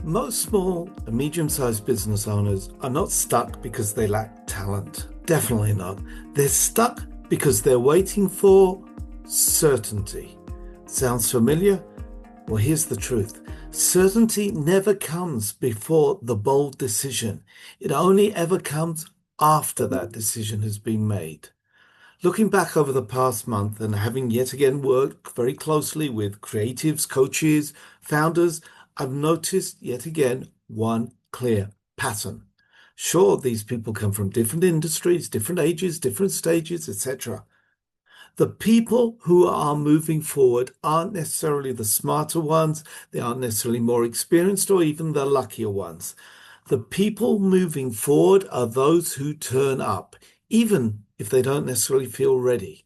Most small and medium-sized business owners are not stuck because they lack talent. Definitely not. They're stuck because they're waiting for certainty. Sounds familiar? Well, here's the truth. Certainty never comes before the bold decision. It only ever comes after that decision has been made. Looking back over the past month and having yet again worked very closely with creatives, coaches, founders, I've noticed yet again one clear pattern. Sure, these people come from different industries, different ages, different stages, etc. The people who are moving forward aren't necessarily the smarter ones, they aren't necessarily more experienced or even the luckier ones. The people moving forward are those who turn up, even if they don't necessarily feel ready.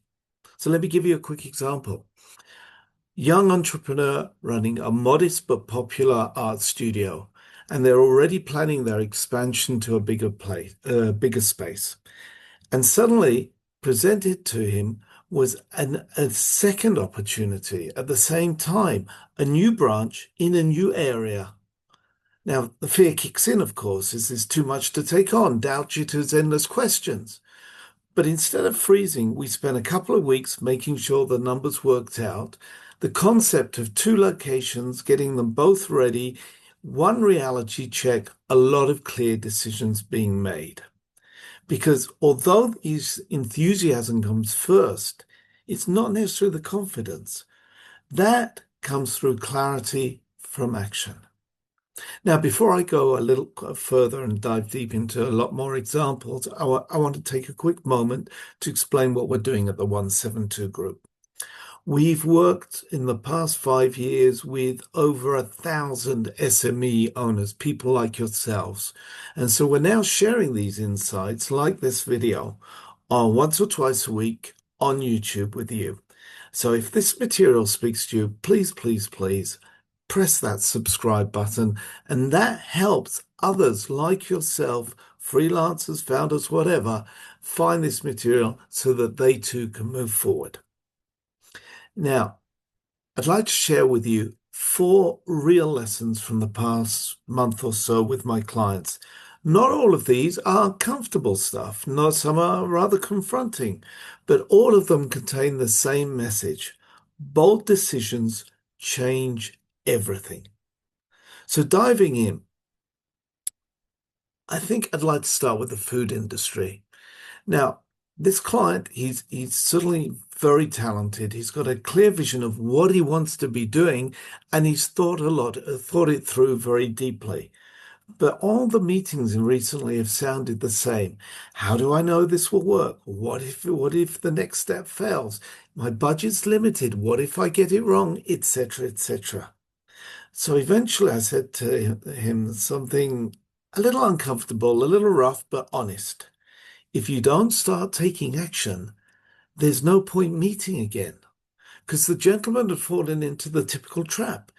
So let me give you a quick example. Young entrepreneur running a modest but popular art studio, and they're already planning their expansion to a bigger space. And suddenly presented to him was a second opportunity at the same time, a new branch in a new area. Now, the fear kicks in, of course. Is this too much to take on? Doubt jitters, endless questions. But instead of freezing, we spent a couple of weeks making sure the numbers worked out. The concept of two locations, getting them both ready, one reality check, a lot of clear decisions being made. Because although his enthusiasm comes first, it's not necessarily the confidence. That comes through clarity from action. Now, before I go a little further and dive deep into a lot more examples, I want to take a quick moment to explain what we're doing at the 172 Group. We've worked in the past 5 years with over 1,000 SME owners, people like yourselves. And so we're now sharing these insights like this video once or twice a week on YouTube with you. So if this material speaks to you, please, please, please press that subscribe button. And that helps others like yourself, freelancers, founders, whatever, find this material so that they too can move forward. Now, I'd like to share with you 4 real lessons from the past month or so with my clients. Not all of these are comfortable stuff. Not some are rather confronting, but all of them contain the same message. Bold decisions change everything. So diving in, I think I'd like to start with the food industry. Now, this client, he's certainly very talented. He's got a clear vision of what he wants to be doing, and he's thought it through very deeply. But all the meetings recently have sounded the same. How do I know this will work? What if the next step fails? My budget's limited. What if I get it wrong? Etc., etc. So eventually I said to him something a little uncomfortable, a little rough, but honest. If you don't start taking action, there's no point meeting again. Because the gentleman had fallen into the typical trap.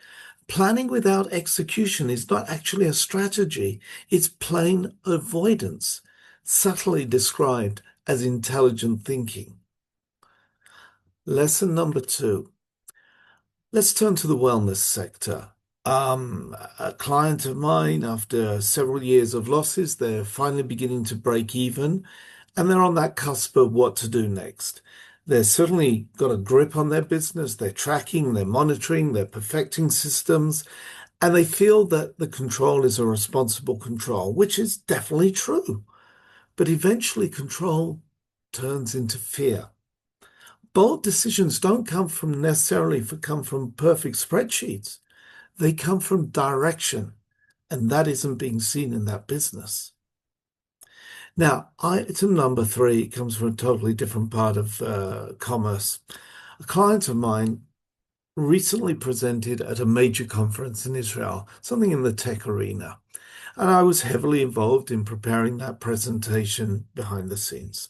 Planning without execution is not actually a strategy, it's plain avoidance, subtly described as intelligent thinking. Lesson number 2. Let's turn to the wellness sector. A client of mine, after several years of losses, they're finally beginning to break even, and they're on that cusp of what to do next. They've certainly got a grip on their business. They're tracking, they're monitoring, they're perfecting systems, and they feel that the control is a responsible control, which is definitely true. But eventually control turns into fear. Bold decisions don't come from perfect spreadsheets. They come from direction, and that isn't being seen in that business. Now, item number 3 comes from a totally different part of commerce. A client of mine recently presented at a major conference in Israel, something in the tech arena, and I was heavily involved in preparing that presentation behind the scenes.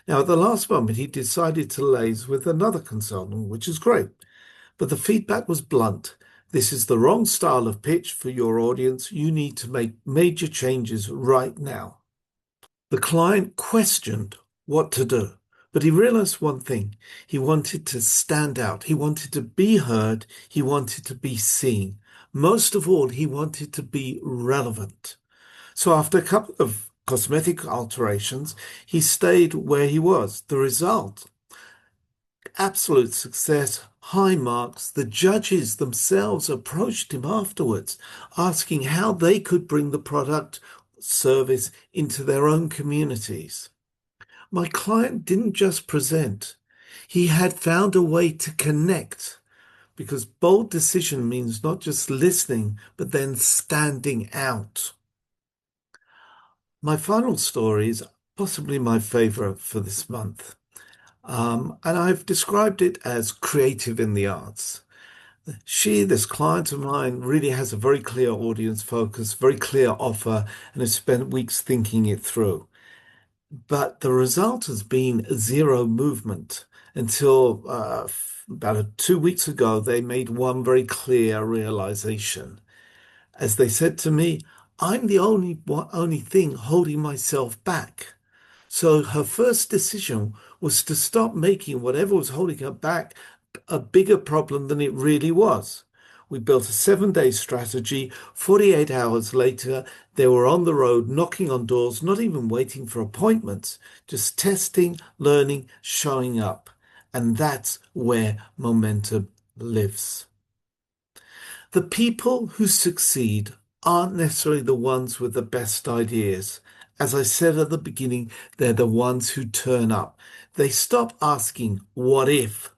Now, at the last moment, he decided to liaise with another consultant, which is great, but the feedback was blunt. This is the wrong style of pitch for your audience. You need to make major changes right now. The client questioned what to do. But he realized one thing. He wanted to stand out. He wanted to be heard. He wanted to be seen. Most of all, he wanted to be relevant. So after a couple of cosmetic alterations, he stayed where he was. The result, absolute success, high marks. The judges themselves approached him afterwards, asking how they could bring the product service into their own communities. My client didn't just present. He had found a way to connect, because bold decision means not just listening, but then standing out. My final story is possibly my favorite for this month. And I've described it as creative in the arts. This client of mine, really has a very clear audience focus, very clear offer, and has spent weeks thinking it through. But the result has been zero movement until about 2 weeks ago, they made one very clear realization. As they said to me, I'm the only thing holding myself back. So her first decision was to stop making whatever was holding her back a bigger problem than it really was. We built a 7-day strategy. 48 hours later, they were on the road, knocking on doors, not even waiting for appointments, just testing, learning, showing up. And that's where momentum lives. The people who succeed aren't necessarily the ones with the best ideas. As I said at the beginning, they're the ones who turn up. They stop asking, what if?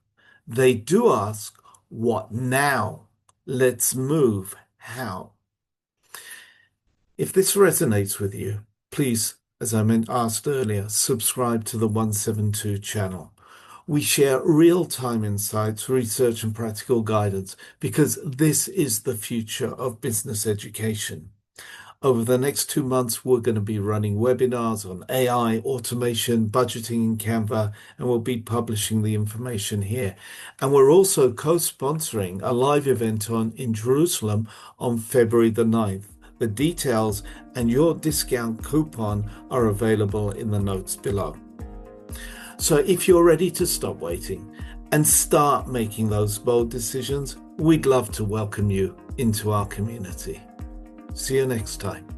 They do ask, what now? Let's move. How? If this resonates with you, please, as I asked earlier, subscribe to the 172 channel. We share real-time insights, research, and practical guidance because this is the future of business education. Over the next 2 months, we're going to be running webinars on AI, automation, budgeting in Canva, and we'll be publishing the information here. And we're also co-sponsoring a live event in Jerusalem on February the 9th. The details and your discount coupon are available in the notes below. So if you're ready to stop waiting and start making those bold decisions, we'd love to welcome you into our community. See you next time.